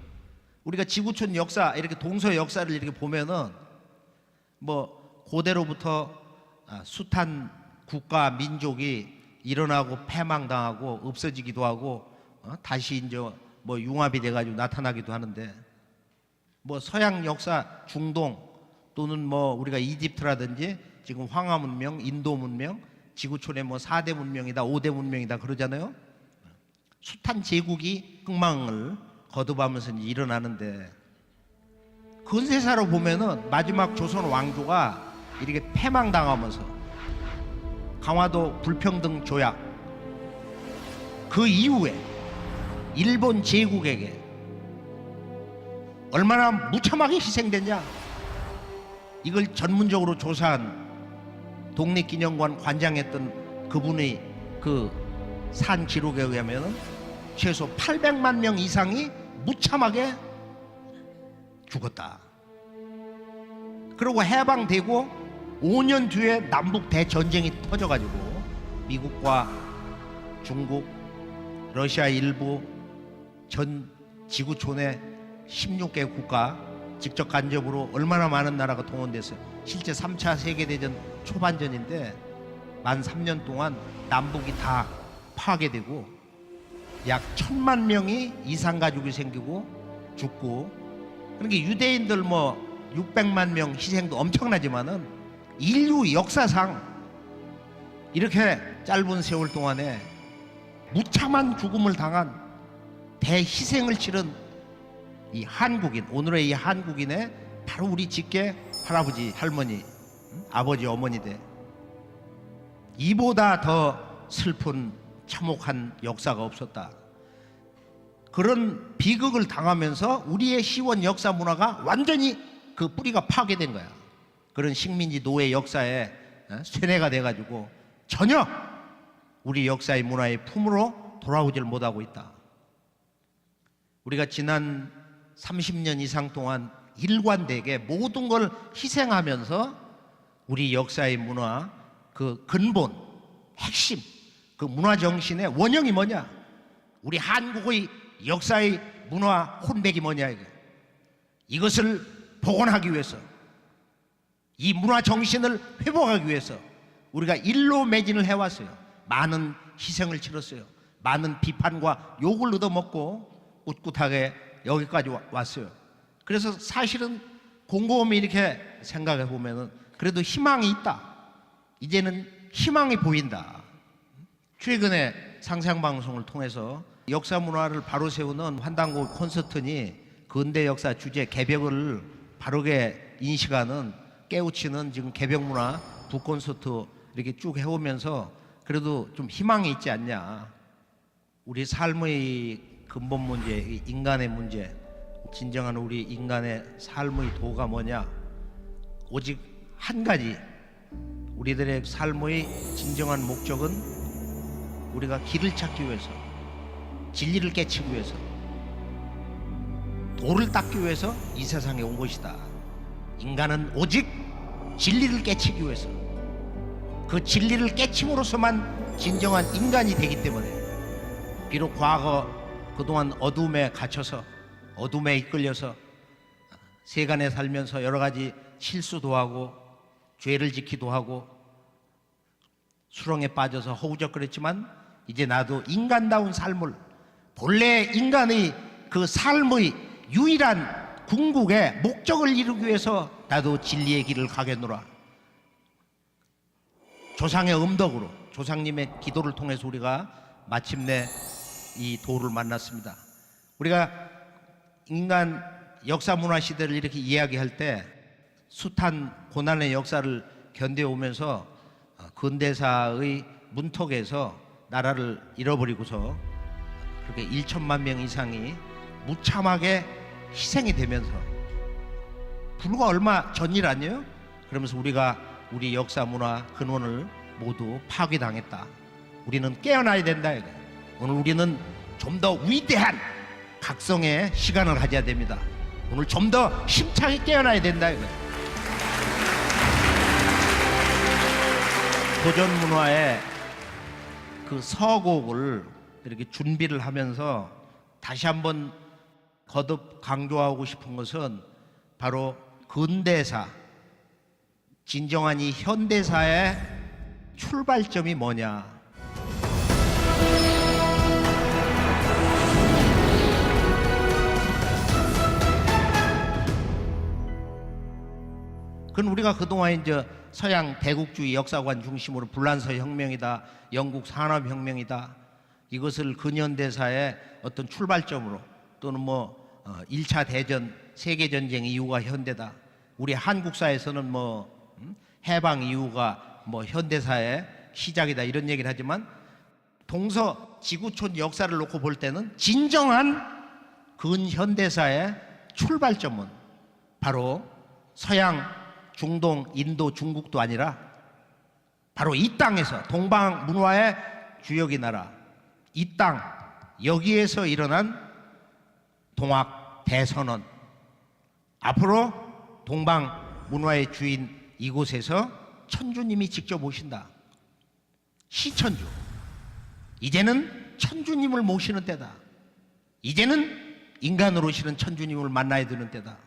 우리가 지구촌 역사, 이렇게 동서 역사를 이렇게 보면은 뭐 고대로부터 숱한 국가 민족이 일어나고 패망당하고 없어지기도 하고 다시 이제 뭐 융합이 돼가지고 나타나기도 하는데, 뭐 서양 역사, 중동 또는 뭐 우리가 이집트라든지 지금 황하 문명, 인도 문명, 지구촌의 뭐 4대 문명이다, 5대 문명이다 그러잖아요. 숱한 제국이 흥망을 거듭하면서 일어나는데, 근세사로 보면은 마지막 조선 왕조가 이렇게 패망당하면서 강화도 불평등 조약, 그 이후에 일본 제국에게 얼마나 무참하게 희생됐냐, 이걸 전문적으로 조사한 독립기념관 관장했던 그분의 그 산 기록에 의하면 최소 800만 명 이상이 무참하게 죽었다. 그리고 해방되고 5년 뒤에 남북 대전쟁이 터져가지고 미국과 중국, 러시아 일부, 전 지구촌의 16개 국가 직접 간접으로 얼마나 많은 나라가 동원돼서 실제 3차 세계대전 초반전인데 만 3년 동안 남북이 다 파괴되고 약 1000만 명이 이산 가족이 생기고 죽고, 그러니까 유대인들 뭐 600만 명 희생도 엄청나지만은 인류 역사상 이렇게 짧은 세월 동안에 무참한 죽음을 당한 대희생을 치른 이 한국인, 오늘의 이 한국인의 바로 우리 직계 할아버지, 할머니, 아버지, 어머니들, 이보다 더 슬픈 참혹한 역사가 없었다. 그런 비극을 당하면서 우리의 시원 역사 문화가 완전히 그 뿌리가 파괴된 거야. 그런 식민지 노예 역사에 쇠뇌가 돼가지고 전혀 우리 역사의 문화의 품으로 돌아오질 못하고 있다. 우리가 지난 30년 이상 동안 일관되게 모든 걸 희생하면서 우리 역사의 문화 그 근본, 핵심, 그 문화 정신의 원형이 뭐냐? 우리 한국의 역사의 문화 혼백이 뭐냐? 이것을 복원하기 위해서, 이 문화 정신을 회복하기 위해서 우리가 일로 매진을 해왔어요. 많은 희생을 치렀어요. 많은 비판과 욕을 얻어먹고 꿋꿋하게 여기까지 왔어요. 그래서 사실은 곰곰이 이렇게 생각해 보면은 그래도 희망이 있다. 이제는 희망이 보인다. 최근에 상상방송을 통해서 역사 문화를 바로 세우는 환단고 콘서트니 근대 역사 주제 개벽을 바르게 인식하는, 깨우치는 지금 개벽 문화 북콘서트 이렇게 쭉 해오면서 그래도 좀 희망이 있지 않냐. 우리 삶의 근본 문제, 인간의 문제, 진정한 우리 인간의 삶의 도가 뭐냐? 오직 한 가지, 우리들의 삶의 진정한 목적은 우리가 길을 찾기 위해서, 진리를 깨치기 위해서, 도를 닦기 위해서 이 세상에 온 것이다. 인간은 오직 진리를 깨치기 위해서, 그 진리를 깨침으로써만 진정한 인간이 되기 때문에, 비록 과거 그동안 어둠에 갇혀서 어둠에 이끌려서 세간에 살면서 여러 가지 실수도 하고 죄를 지키도 하고 수렁에 빠져서 허우적거렸지만, 이제 나도 인간다운 삶을, 본래 인간의 그 삶의 유일한 궁극의 목적을 이루기 위해서 나도 진리의 길을 가겠노라. 조상의 음덕으로, 조상님의 기도를 통해서 우리가 마침내 이 도를 만났습니다. 우리가 인간 역사 문화 시대를 이렇게 이야기할 때 숱한 고난의 역사를 견뎌오면서 근대사의 문턱에서 나라를 잃어버리고서 그렇게 1천만 명 이상이 무참하게 희생이 되면서 불과 얼마 전일 아니에요? 그러면서 우리가 우리 역사 문화 근원을 모두 파괴당했다. 우리는 깨어나야 된다. 이거. 오늘 우리는 좀 더 위대한 각성의 시간을 가져야 됩니다. 오늘 좀 더 힘차게 깨어나야 된다. 이거. 도전 문화의 그 서곡을 이렇게 준비를 하면서 다시 한번 거듭 강조하고 싶은 것은 바로 근대사, 진정한 이 현대사의 출발점이 뭐냐. 그건 우리가 그동안 이제 서양 대국주의 역사관 중심으로 불란서 혁명이다, 영국 산업혁명이다, 이것을 근현대사의 어떤 출발점으로, 또는 뭐 1차 대전, 세계전쟁 이후가 현대다, 우리 한국사에서는 뭐 해방 이후가 뭐 현대사의 시작이다, 이런 얘기를 하지만 동서 지구촌 역사를 놓고 볼 때는 진정한 근현대사의 출발점은 바로 서양, 중동, 인도, 중국도 아니라 바로 이 땅에서, 동방 문화의 주역이 나라 이 땅, 여기에서 일어난 동학 대선언, 앞으로 동방 문화의 주인 이곳에서 천주님이 직접 오신다. 시천주, 이제는 천주님을 모시는 때다. 이제는 인간으로 오시는 천주님을 만나야 되는 때다.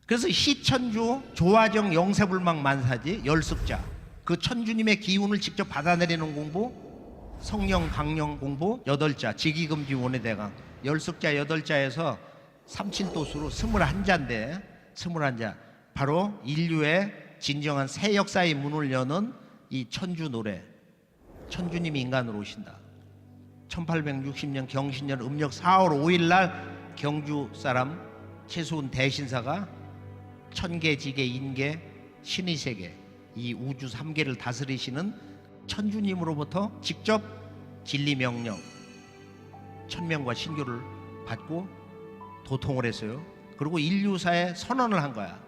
그래서 시천주 조화정 영세불망 만사지 열습자, 그 천주님의 기운을 직접 받아내리는 공부, 성령 강령 공부 8자, 직위금지 원해대강 열습자 8자에서 삼칠도수로 21자인데 21자, 바로 인류의 진정한 새 역사의 문을 여는 이 천주 노래, 천주님이 인간으로 오신다. 1860년 경신년 음력 4월 5일 날 경주 사람 최수훈 대신사가 천계, 지계, 인계, 신의 세계, 이 우주 3계를 다스리시는 천주님으로부터 직접 진리 명령, 천명과 신교를 받고 도통을 했어요. 그리고 인류사에 선언을 한 거야.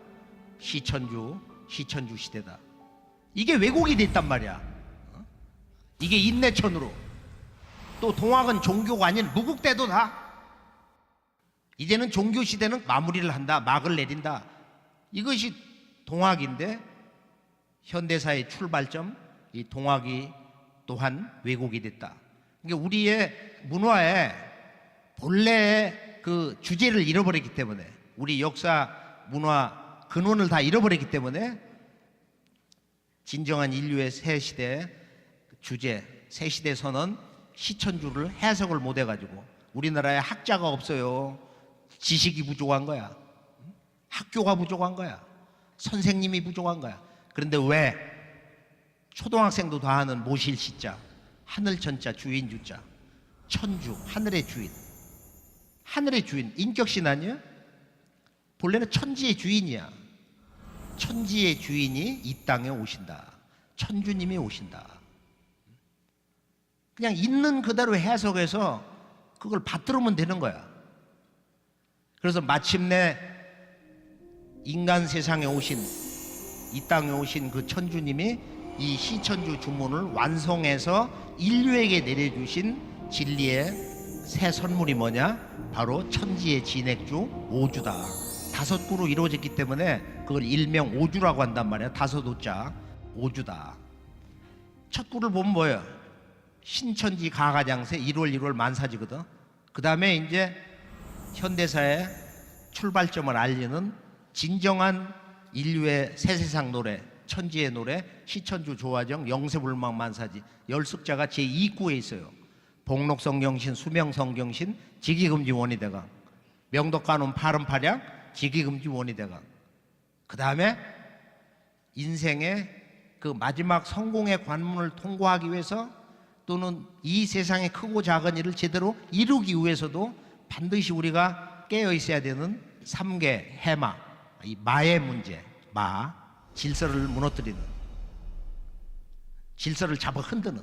시천주 시대다. 이게 왜곡이 됐단 말이야. 이게 인내천으로. 또 동학은 종교가 아닌 무국대도다. 이제는 종교 시대는 마무리를 한다, 막을 내린다. 이것이 동학인데 현대사의 출발점, 이 동학이 또한 왜곡이 됐다. 그러니까 우리의 문화의 본래의 그 주제를 잃어버렸기 때문에, 우리 역사 문화 근원을 다 잃어버렸기 때문에 진정한 인류의 새 시대 주제, 새 시대 선언 시천주를 해석을 못 해가지고 우리나라에 학자가 없어요. 지식이 부족한 거야. 학교가 부족한 거야. 선생님이 부족한 거야. 그런데 왜 초등학생도 다 하는 모실 시자, 하늘천자, 주인주자, 천주, 하늘의 주인, 하늘의 주인, 인격신 아니야? 본래는 천지의 주인이야. 천지의 주인이 이 땅에 오신다. 천주님이 오신다. 그냥 있는 그대로 해석해서 그걸 받들으면 되는 거야. 그래서 마침내 인간 세상에 오신, 이 땅에 오신 그 천주님이 이 시천주 주문을 완성해서 인류에게 내려주신 진리의 새 선물이 뭐냐? 바로 천지의 진액주 오주다. 5구로 이루어졌기 때문에 그걸 일명 오주라고 한단 말이야. 5오자 오주다. 첫 구를 보면 뭐예요? 신천지 가가장세 1월 만사지거든. 그 다음에 이제 현대사의 출발점을 알리는 진정한 인류의 새 세상 노래, 천지의 노래, 시천주 조화정 영세불망 만사지 열습자가 제2구에 있어요. 복록성경신, 수명성경신, 직위금지 원의대강, 명덕간원 파름파량, 직위금지 원의대강. 그 다음에 인생의 그 마지막 성공의 관문을 통과하기 위해서, 또는 이 세상의 크고 작은 일을 제대로 이루기 위해서도 반드시 우리가 깨어 있어야 되는 3계 해마, 이 마의 문제, 마, 질서를 무너뜨리는, 질서를 잡아 흔드는,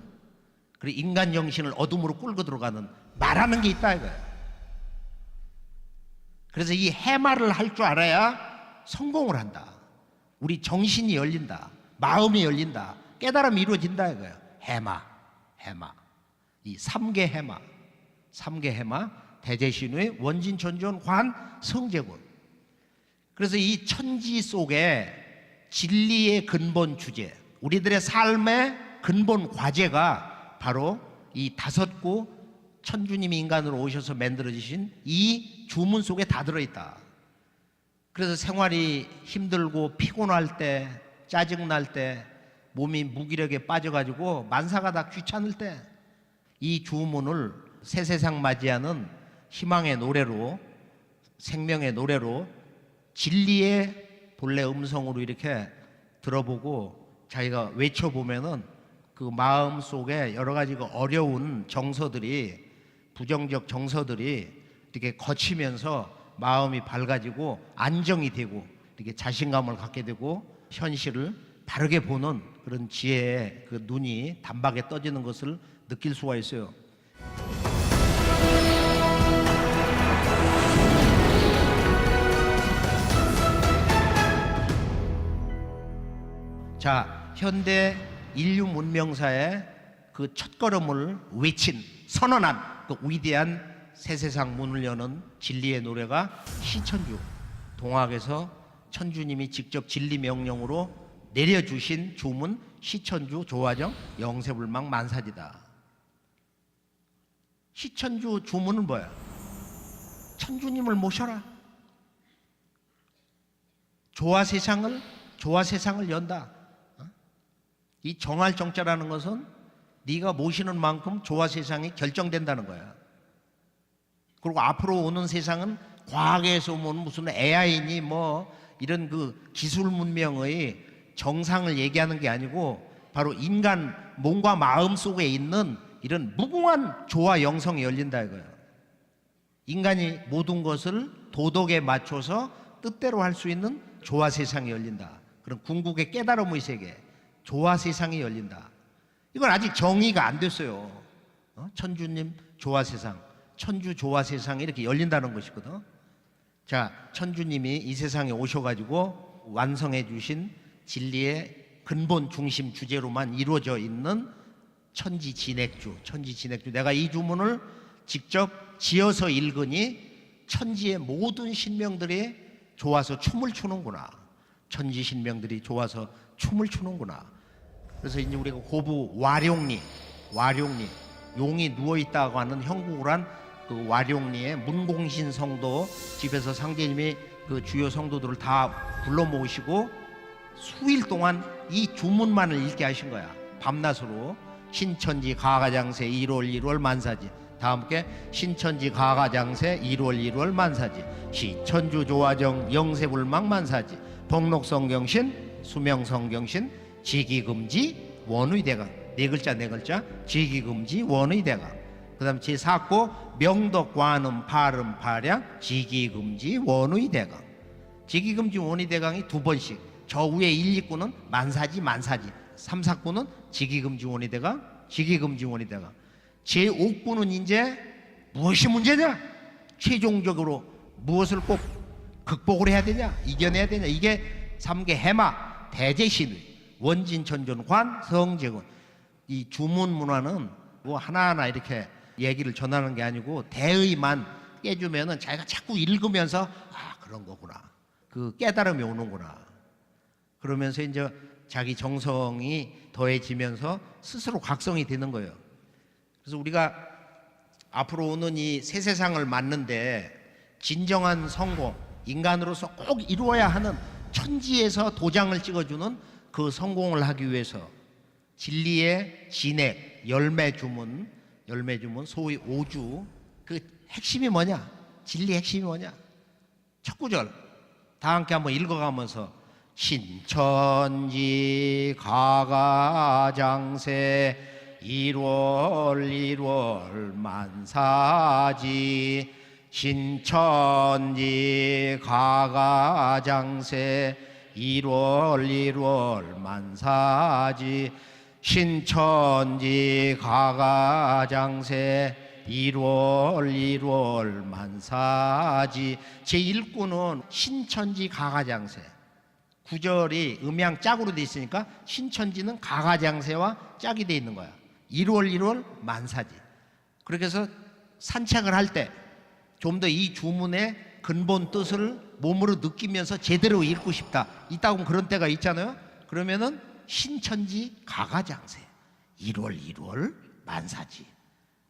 그리고 인간 정신을 어둠으로 끌고 들어가는 말하는 게 있다 이거예요. 그래서 이 해마를 할 줄 알아야 성공을 한다. 우리 정신이 열린다. 마음이 열린다. 깨달음이 이루어진다 이거예요. 해마. 이 삼계 해마. 대제신의 원진천존 관 성제군. 그래서 이 천지 속에 진리의 근본 주제, 우리들의 삶의 근본 과제가 바로 이 다섯구 천주님이 인간으로 오셔서 만들어주신 이 주문 속에 다 들어있다. 그래서 생활이 힘들고 피곤할 때, 짜증날 때, 몸이 무기력에 빠져가지고 만사가 다 귀찮을 때 이 주문을 새 세상 맞이하는 희망의 노래로, 생명의 노래로, 진리의 본래 음성으로 이렇게 들어보고 자기가 외쳐보면은 그 마음 속에 여러 가지 그 어려운 정서들이, 부정적 정서들이 이렇게 거치면서 마음이 밝아지고 안정이 되고 이렇게 자신감을 갖게 되고 현실을 바르게 보는 그런 지혜의 그 눈이 단박에 떠지는 것을 느낄 수가 있어요. 자, 현대 인류 문명사의 그 첫걸음을 외친, 선언한 그 위대한 새세상 문을 여는 진리의 노래가 시천주. 동학에서 천주님이 직접 진리 명령으로 내려주신 주문 시천주 조화정 영세불망 만사지다. 시천주 주문은 뭐야? 천주님을 모셔라. 조화세상을 연다. 이 정할 정자라는 것은 네가 모시는 만큼 조화세상이 결정된다는 거야. 그리고 앞으로 오는 세상은 과학에서 오는 무슨 AI니 뭐 이런 그 기술 문명의 정상을 얘기하는 게 아니고 바로 인간 몸과 마음 속에 있는 이런 무궁한 조화 영성이 열린다 이거예요. 인간이 모든 것을 도덕에 맞춰서 뜻대로 할 수 있는 조화 세상이 열린다. 그런 궁극의 깨달음의 세계, 조화 세상이 열린다. 이건 아직 정의가 안 됐어요. 천주님 조화 세상, 천주 조화 세상이 이렇게 열린다는 것이거든. 자, 천주님이 이 세상에 오셔가지고 완성해 주신 진리의 근본 중심 주제로만 이루어져 있는 천지진액주. 내가 이 주문을 직접 지어서 읽으니 천지의 모든 신명들이 좋아서 춤을 추는구나. 천지 신명들이 좋아서 춤을 추는구나. 그래서 이제 우리가 고부 와룡리, 용이 누워있다고 하는 형국을 한 그 와룡리의 문공신 성도 집에서 상제님이 그 주요 성도들을 다 불러 모으시고 수일 동안 이 주문만을 읽게 하신 거야. 밤낮으로. 신천지 가가장세 1월 만사지. 다 함께 신천지 가가장세 1월 만사지. 시천주 조화정 영세불망 만사지. 복록성경신 수명성경신 지기금지 원의대강. 네 글자 지기금지 원의대강. 그 다음 제4고 명덕관음 발음 발양 지기금지 원의대강. 지기금지 원의대강이 두 번씩. 저 위에 1, 2구는 만사지 3, 4구는 지기금지 원의대강. 제5구는 이제 무엇이 문제냐? 최종적으로 무엇을 꼭 극복을 해야 되냐? 이겨내야 되냐? 이게 3계 해마 대제신의 원진천존관 성제군. 이 주문 문화는 뭐 하나하나 이렇게 얘기를 전하는 게 아니고 대의만 깨주면은 자기가 자꾸 읽으면서 아 그런 거구나. 그 깨달음이 오는구나. 그러면서 이제 자기 정성이 더해지면서 스스로 각성이 되는 거예요. 그래서 우리가 앞으로 오는 이 새 세상을 맞는데 진정한 성공, 인간으로서 꼭 이루어야 하는 천지에서 도장을 찍어주는 그 성공을 하기 위해서 진리의 진액, 열매 주문, 소위 오주, 그 핵심이 뭐냐? 진리 핵심이 뭐냐? 첫 구절 다 함께 한번 읽어가면서 신천지 가가장세 1월 만사지. 신천지 가가장세 1월 만사지. 신천지 가가장세 1월 만사지. 제1구는 신천지 가가장세. 구절이 음양 짝으로 돼 있으니까 신천지는 가가장세와 짝이 돼 있는 거야. 1월 만사지. 그렇게 해서 산책을 할 때 좀 더 이 주문의 근본 뜻을 몸으로 느끼면서 제대로 읽고 싶다. 이따 보면 그런 때가 있잖아요. 그러면은 신천지 가가장세. 1월 만사지.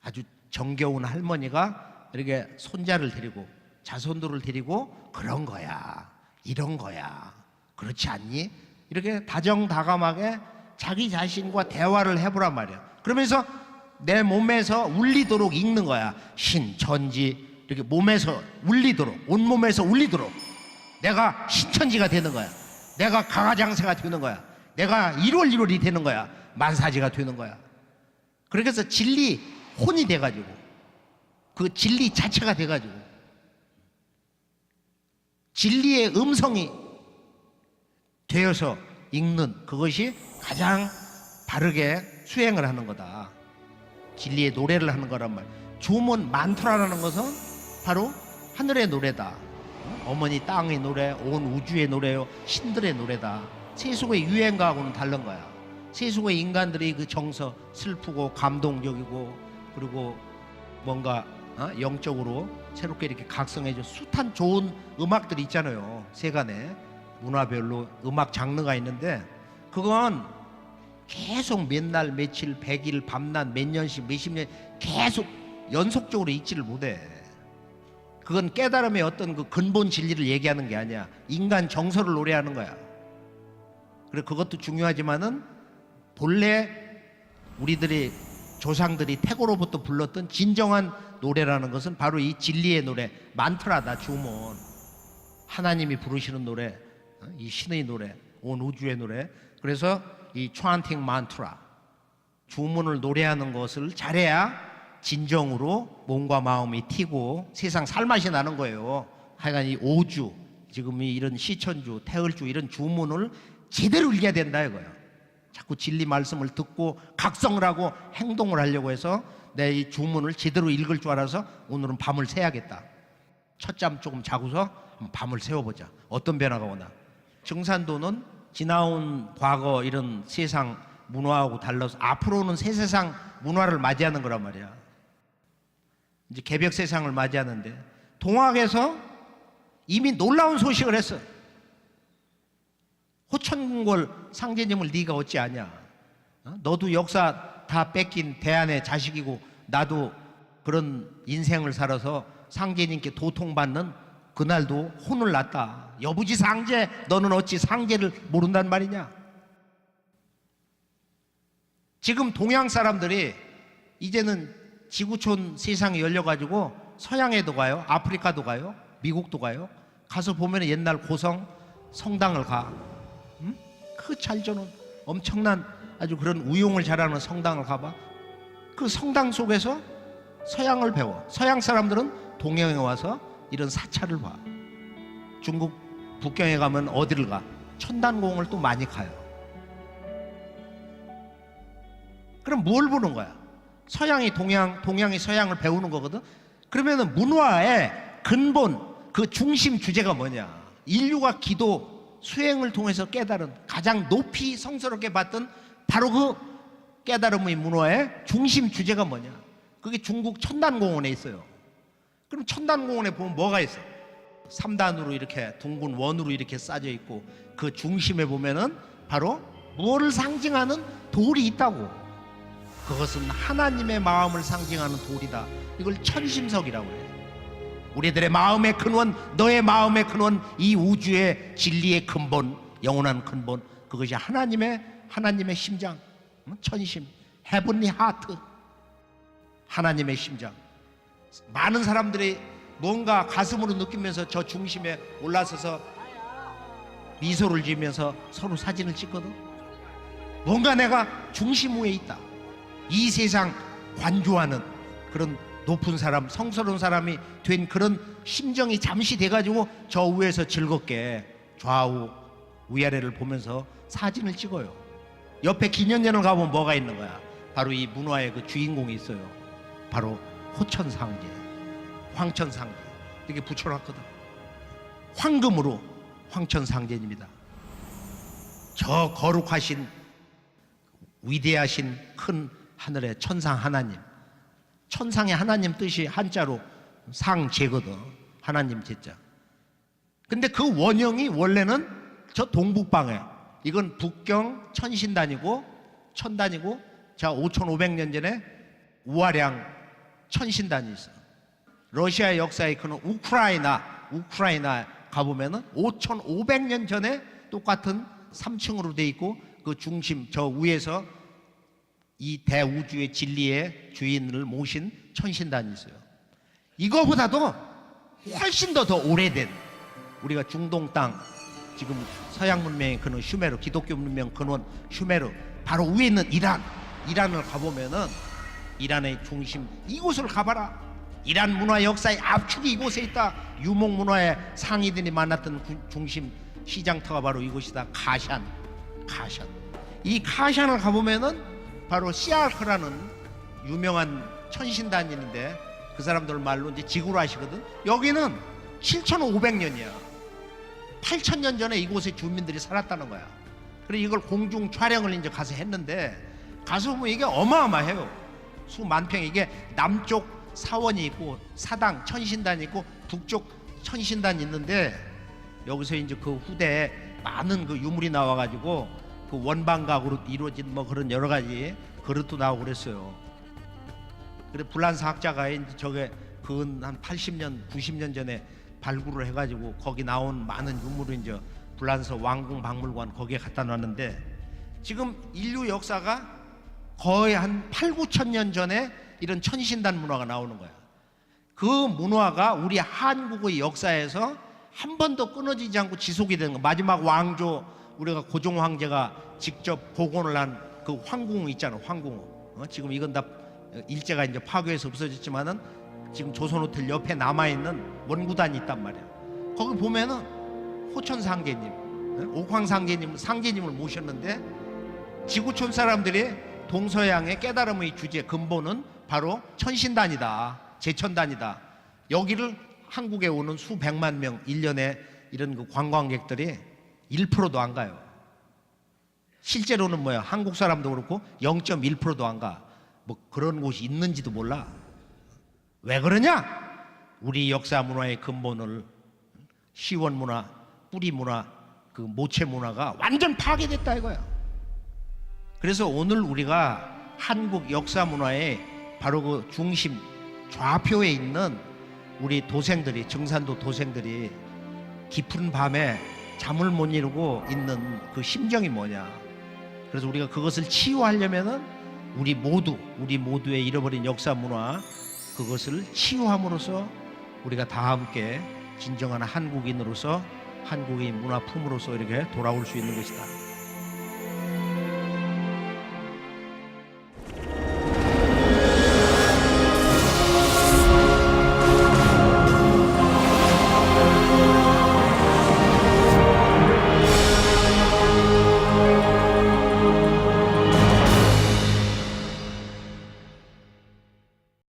아주 정겨운 할머니가 이렇게 손자를 데리고 자손들을 데리고 그런 거야. 이런 거야. 그렇지 않니? 이렇게 다정다감하게 자기 자신과 대화를 해보란 말이야. 그러면서 내 몸에서 울리도록 읽는 거야. 신천지. 이렇게 몸에서 울리도록, 온몸에서 울리도록 내가 신천지가 되는 거야. 내가 가가장세가 되는 거야. 내가 1월이 되는 거야. 만사지가 되는 거야. 그렇게 해서 진리 혼이 돼가지고 그 진리 자체가 돼가지고 진리의 음성이 되어서 읽는 그것이 가장 바르게 수행을 하는 거다. 진리의 노래를 하는 거란 말. 주문 만트라라는 것은 바로 하늘의 노래다. 어머니 땅의 노래, 온 우주의 노래요. 신들의 노래다. 세속의 유행가하고는 다른 거야. 세속의 인간들이 그 정서 슬프고 감동적이고 그리고 뭔가 영적으로 새롭게 이렇게 각성해져 숱한 좋은 음악들이 있잖아요. 세간에 문화별로 음악 장르가 있는데 그건 계속 몇 날 며칠 100일 밤낮 몇 년씩 몇십 년 계속 연속적으로 있지를 못해. 그건 깨달음의 어떤 그 근본 진리를 얘기하는 게 아니야. 인간 정서를 노래하는 거야. 그래 그것도 중요하지만은 본래 우리들이 조상들이 태고로부터 불렀던 진정한 노래라는 것은 바로 이 진리의 노래, 만트라다. 주문, 하나님이 부르시는 노래, 이 신의 노래, 온 우주의 노래. 그래서 이 chanting mantra, 주문을 노래하는 것을 잘해야 진정으로 몸과 마음이 튀고 세상 살맛이 나는 거예요. 하여간 이 오주, 지금 이런 시천주, 태을주 이런 주문을 제대로 읽어야 된다 이거예요. 자꾸 진리 말씀을 듣고 각성을 하고 행동을 하려고 해서 내 이 주문을 제대로 읽을 줄 알아서 오늘은 밤을 새야겠다. 첫잠 조금 자고서 밤을 새워보자. 어떤 변화가 오나. 증산도는 지나온 과거 이런 세상 문화하고 달라서 앞으로는 새 세상 문화를 맞이하는 거란 말이야. 이제 개벽 세상을 맞이하는데 동학에서 이미 놀라운 소식을 했어. 호천궁궐 상제님을 네가 어찌 아냐? 너도 역사 다 뺏긴 대안의 자식이고 나도 그런 인생을 살아서 상제님께 도통받는 그날도 혼을 났다. 여부지 상제, 너는 어찌 상제를 모른단 말이냐? 지금 동양 사람들이 이제는 지구촌 세상이 열려가지고 서양에도 가요, 아프리카도 가요, 미국도 가요. 가서 보면 옛날 고성 성당을 가. 그 잘 저는 엄청난 아주 그런 우용을 잘하는 성당을 가봐. 그 성당 속에서 서양을 배워. 서양 사람들은 동양에 와서 이런 사찰을 봐. 중국 북경에 가면 어디를 가? 천단공을 또 많이 가요. 그럼 뭘 보는 거야? 서양이 동양, 동양이 서양을 배우는 거거든. 그러면은 문화의 근본 그 중심 주제가 뭐냐? 인류가 기도 수행을 통해서 깨달은 가장 높이 성스럽게 봤던 바로 그 깨달음의 문화의 중심 주제가 뭐냐? 그게 중국 천단공원에 있어요. 그럼 천단공원에 보면 뭐가 있어? 3단으로 이렇게 둥근 원으로 이렇게 싸져 있고 그 중심에 보면은 바로 무엇을 상징하는 돌이 있다고. 그것은 하나님의 마음을 상징하는 돌이다. 이걸 천심석이라고 해요. 우리들의 마음의 근원, 너의 마음의 근원, 이 우주의 진리의 근본, 영원한 근본, 그것이 하나님의 심장, 천심, heavenly heart, 하나님의 심장. 많은 사람들이 뭔가 가슴으로 느끼면서 저 중심에 올라서서 미소를 지으면서 서로 사진을 찍거든. 뭔가 내가 중심 위에 있다. 이 세상 관조하는 그런 높은 사람, 성스러운 사람이 된 그런 심정이 잠시 돼가지고 저 위에서 즐겁게 좌우 위아래를 보면서 사진을 찍어요. 옆에 기념전을 가보면 뭐가 있는 거야? 바로 이 문화의 그 주인공이 있어요. 바로 호천상제, 황천상제 이렇게 붙여놨거든. 황금으로 황천상제입니다. 저 거룩하신 위대하신 큰 하늘의 천상 하나님, 천상의 하나님 뜻이 한자로 상제거든. 하나님 제자. 근데 그 원형이 원래는 저 동북방에, 이건 북경 천신단이고 천단이고, 자 5,500년 전에 우아량 천신단이 있어. 러시아 역사에 그는 우크라이나 가보면은 5,500년 전에 똑같은 3층으로 돼 있고, 그 중심 저 위에서 이 대우주의 진리의 주인을 모신 천신단이 있어요. 이거보다도 훨씬 더 오래된, 우리가 중동 땅, 지금 서양 문명의 근원 슈메르, 기독교 문명 근원 슈메르, 바로 위에 있는 이란을 가보면은 이란의 중심, 이곳을 가봐라. 이란 문화 역사의 압축이 이곳에 있다. 유목 문화의 상이들이 만났던 중심 시장터가 바로 이곳이다. 카샨. 이 카샨을 가보면은 바로 시아크라는 유명한 천신단이 있는데, 그 사람들 말로 이제 지구라시거든. 여기는 7,500년이야. 8,000년 전에 이곳에 주민들이 살았다는 거야. 그래서 이걸 공중 촬영을 이제 가서 했는데, 가서 보면 이게 어마어마해요. 수만 평. 이게 남쪽 사원이 있고 사당 천신단이 있고 북쪽 천신단이 있는데, 여기서 이제 그 후대에 많은 그 유물이 나와가지고 그 원방각으로 이루어진 뭐 그런 여러 가지 그릇도 나오고 그랬어요. 그래 불란서 학자가 이제 저게 그 한 80년 90년 전에 발굴을 해가지고 거기 나온 많은 유물을 이제 불란서 왕궁 박물관 거기에 갖다 놨는데, 지금 인류 역사가 거의 한 8, 9천 년 전에 이런 천신단 문화가 나오는 거야. 그 문화가 우리 한국의 역사에서 한 번도 끊어지지 않고 지속이 되는 거야. 마지막 왕조, 우리가 고종 황제가 직접 복원을 한 그 황궁 있잖아. 황궁. 지금 이건 다 일제가 이제 파괴해서 없어졌지만은 지금 조선호텔 옆에 남아있는 원구단이 있단 말이야. 거기 보면은 호천상제님, 옥황상제님을 모셨는데, 지구촌 사람들이 동서양의 깨달음의 주제 근본은 바로 천신단이다, 제천단이다. 여기를 한국에 오는 수백만 명 1년에 이런 그 관광객들이 1%도 안 가요. 실제로는 뭐야, 한국 사람도 그렇고 0.1%도 안 가. 뭐 그런 곳이 있는지도 몰라. 왜 그러냐? 우리 역사 문화의 근본을, 시원 문화, 뿌리 문화, 그 모체 문화가 완전 파괴됐다 이거야. 그래서 오늘 우리가 한국 역사 문화의 바로 그 중심 좌표에 있는 우리 도생들이, 증산도 도생들이 깊은 밤에 잠을 못 이루고 있는 그 심정이 뭐냐. 그래서 우리가 그것을 치유하려면은 우리 모두의 잃어버린 역사 문화, 그것을 치유함으로써 우리가 다 함께 진정한 한국인으로서, 한국의 문화 품으로서 이렇게 돌아올 수 있는 것이다.